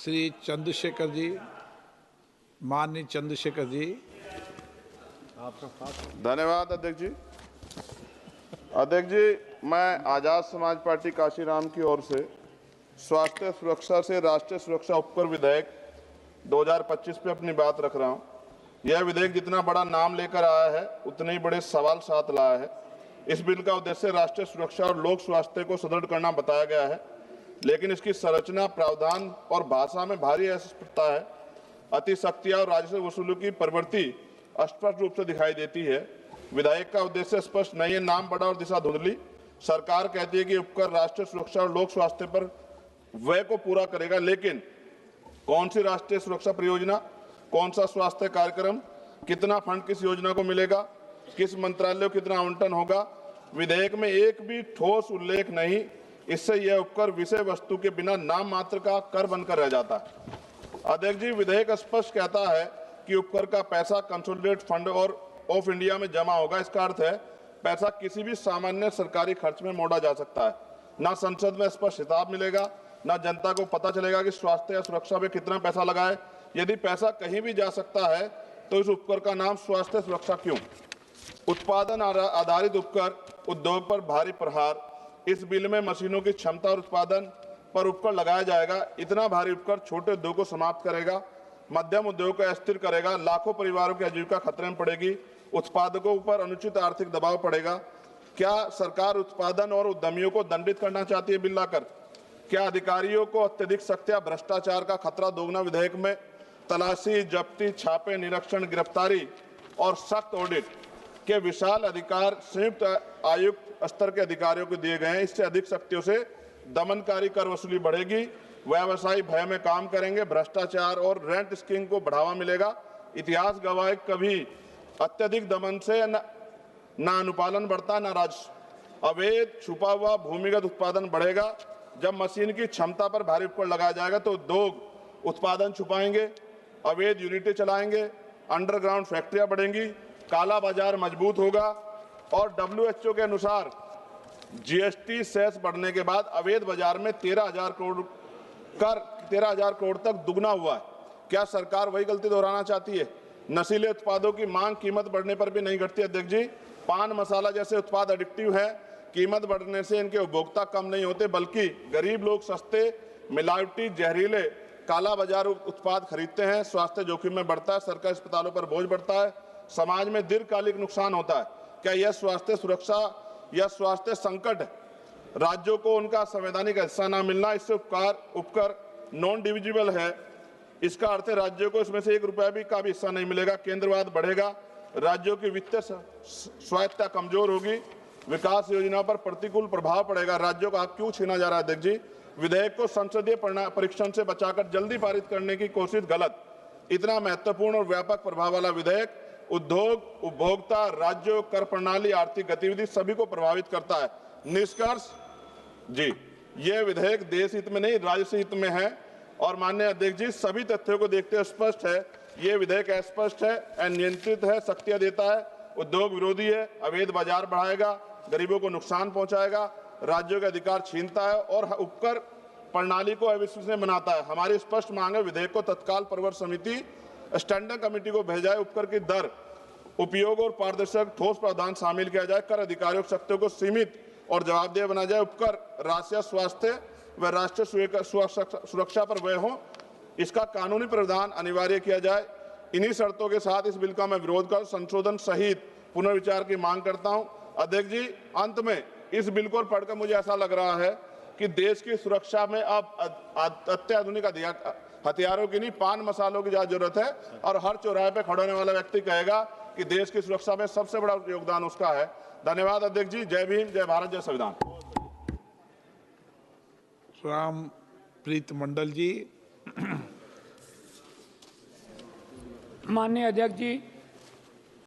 श्री चंद्रशेखर जी, माननीय चंद्रशेखर जी। धन्यवाद अध्यक्ष जी। अध्यक्ष जी, मैं आजाद समाज पार्टी काशीराम की ओर से स्वास्थ्य सुरक्षा से राष्ट्रीय सुरक्षा उपकर विधेयक 2025 पे अपनी बात रख रहा हूं। यह विधेयक जितना बड़ा नाम लेकर आया है उतने ही बड़े सवाल साथ लाया है। इस बिल का उद्देश्य राष्ट्रीय सुरक्षा और लोक स्वास्थ्य को सुदृढ़ करना बताया गया है, लेकिन इसकी संरचना, प्रावधान और भाषा में भारी अस्पष्टता है। अतिशक्तियां और राजस्व वसूली की प्रवृत्ति स्पष्ट रूप से दिखाई देती है। विधेयक का उद्देश्य स्पष्ट नहीं है, नाम बड़ा और दिशा धुंधली। सरकार कहती है कि उपकर राष्ट्रीय सुरक्षा और लोक स्वास्थ्य पर व्यय को पूरा करेगा, लेकिन कौन सी राष्ट्रीय सुरक्षा परियोजना, कौन सा स्वास्थ्य कार्यक्रम, कितना फंड किस योजना को मिलेगा, किस मंत्रालय को कितना आवंटन होगा, विधेयक में एक भी ठोस उल्लेख नहीं। इससे यह उपकर विषय वस्तु के बिना नाम मात्र का कर बनकर रह जाता है। अध्यक्ष जी, विधेयक स्पष्ट कहता है कि उपकर का पैसा कंसोलिडेटेड फंड और ऑफ इंडिया में जमा होगा। इसका अर्थ है पैसा किसी भी सामान्य सरकारी खर्च में मोड़ा जा सकता है। ना संसद में स्पष्ट हिसाब मिलेगा, ना जनता को पता चलेगा कि स्वास्थ्य या सुरक्षा में कितना पैसा लगा है। यदि पैसा कहीं भी जा सकता है तो इस उपकर का नाम स्वास्थ्य सुरक्षा क्यों? उत्पादन आधारित उपकर, उद्योग पर भारी प्रहार। इस बिल में मशीनों की क्षमता और उत्पादन पर उपकर लगाया जाएगा। इतना भारी उपकर छोटे उद्योग को समाप्त करेगा, मध्यम उद्योग को अस्थिर करेगा, लाखों परिवारों की आजीविका खतरे में पड़ेगी, उत्पादकों पर अनुचित आर्थिक दबाव पड़ेगा। क्या सरकार उत्पादन और उद्यमियों को दंडित करना चाहती है बिल लाकर? क्या अधिकारियों को अत्यधिक सख्त या भ्रष्टाचार का खतरा दोगुना? विधेयक में तलाशी, जब्ती, छापे, निरीक्षण, गिरफ्तारी और सख्त ऑडिट के विशाल अधिकार संयुक्त आयुक्त स्तर के अधिकारियों को दिए गए हैं। इससे अधिक शक्तियों से दमनकारी कर वसूली बढ़ेगी, व्यवसायी भय में काम करेंगे, भ्रष्टाचार और रेंट स्कीम को बढ़ावा मिलेगा। इतिहास गवाह है, कभी अत्यधिक दमन से न अनुपालन बढ़ता, न राजस्व। अवैध छुपा हुआ भूमिगत उत्पादन बढ़ेगा। जब मशीन की क्षमता पर भारी उपकर लगाया जाएगा तो उद्योग उत्पादन छुपाएंगे, अवैध यूनिटें चलाएंगे, अंडरग्राउंड फैक्ट्रियां बढ़ेंगी, काला बाजार मजबूत होगा। और WHO के अनुसार GST सेस बढ़ने के बाद अवैध बाजार में 13,000 करोड़ तक दुगना हुआ है। क्या सरकार वही गलती दोहराना चाहती है? नशीले उत्पादों की मांग कीमत बढ़ने पर भी नहीं घटती। अध्यक्ष जी, पान मसाला जैसे उत्पाद एडिक्टिव है। कीमत बढ़ने से इनके उपभोक्ता कम नहीं होते, बल्कि गरीब लोग सस्ते, मिलावटी, जहरीले, काला बाजार उत्पाद खरीदते हैं। स्वास्थ्य जोखिम में बढ़ता है, सरकारी अस्पतालों पर बोझ बढ़ता है, समाज में दीर्घकालिक नुकसान होता है। क्या यह स्वास्थ्य सुरक्षा या स्वास्थ्य संकट है? राज्यों को उनका संवैधानिक हिस्सा न मिलना, इससे उपकर नॉन डिविजिबल है। इसका अर्थ है राज्यों को इसमें से ₹1 का भी हिस्सा नहीं मिलेगा। केंद्रवाद बढ़ेगा, राज्यों की वित्तीय स्वायत्तता कमजोर होगी, विकास योजना पर प्रतिकूल प्रभाव पड़ेगा। राज्यों का हक क्यों छीना जा रहा है? अध्यक्ष जी, विधेयक को संसदीय परीक्षण से बचाकर जल्दी पारित करने की कोशिश गलत। इतना महत्वपूर्ण और व्यापक प्रभाव वाला विधेयक उद्योग, उपभोक्ता, राज्यों, कर प्रणाली, आर्थिक गतिविधि सभी को प्रभावित करता है। निष्कर्ष जी, यह विधेयक देश हित में नहीं, राजस्व हित में है। और माननीय अध्यक्ष जी, सभी तथ्यों को देखते हुए स्पष्ट है, ये विधेयक अस्पष्ट है, अनियंत्रित है, शक्तियां देता है, उद्योग विरोधी है, अवैध बाजार बढ़ाएगा, गरीबों को नुकसान पहुंचाएगा, राज्यों के अधिकार छीनता है और उपकर प्रणाली को अविश्वसनीय बनाता है। हमारी स्पष्ट मांग है, विधेयक को तत्काल प्रवर समिति स्टैंडिंग कमेटी को भेजा जाए। उपकर की दर, उपयोग और पारदर्शक ठोस प्रावधान शामिल किया जाए। कर अधिकारियों की शक्तियों को सीमित और जवाबदेह बनाया जाए। उपकर राष्ट्रीय स्वास्थ्य व राष्ट्रीय सुरक्षा पर व्यय हो, इसका कानूनी प्रावधान अनिवार्य किया जाए। इन्हीं शर्तों के साथ इस बिल का मैं विरोध कर संशोधन सहित पुनर्विचार की मांग करता हूं। अध्यक्ष जी, अंत में इस बिल को पढ़कर मुझे ऐसा लग रहा है कि देश की सुरक्षा में अब अत्याधुनिक हथियारों की नहीं, पान मसालों की ज्यादा जरूरत है। और हर चौराहे पे खड़े होने वाला व्यक्ति कहेगा कि देश की सुरक्षा में सबसे बड़ा योगदान उसका है। धन्यवाद अध्यक्ष जी। जय भीम, जय भारत, जय संविधान। रामप्रीत मंडल जी। माननीय अध्यक्ष जी,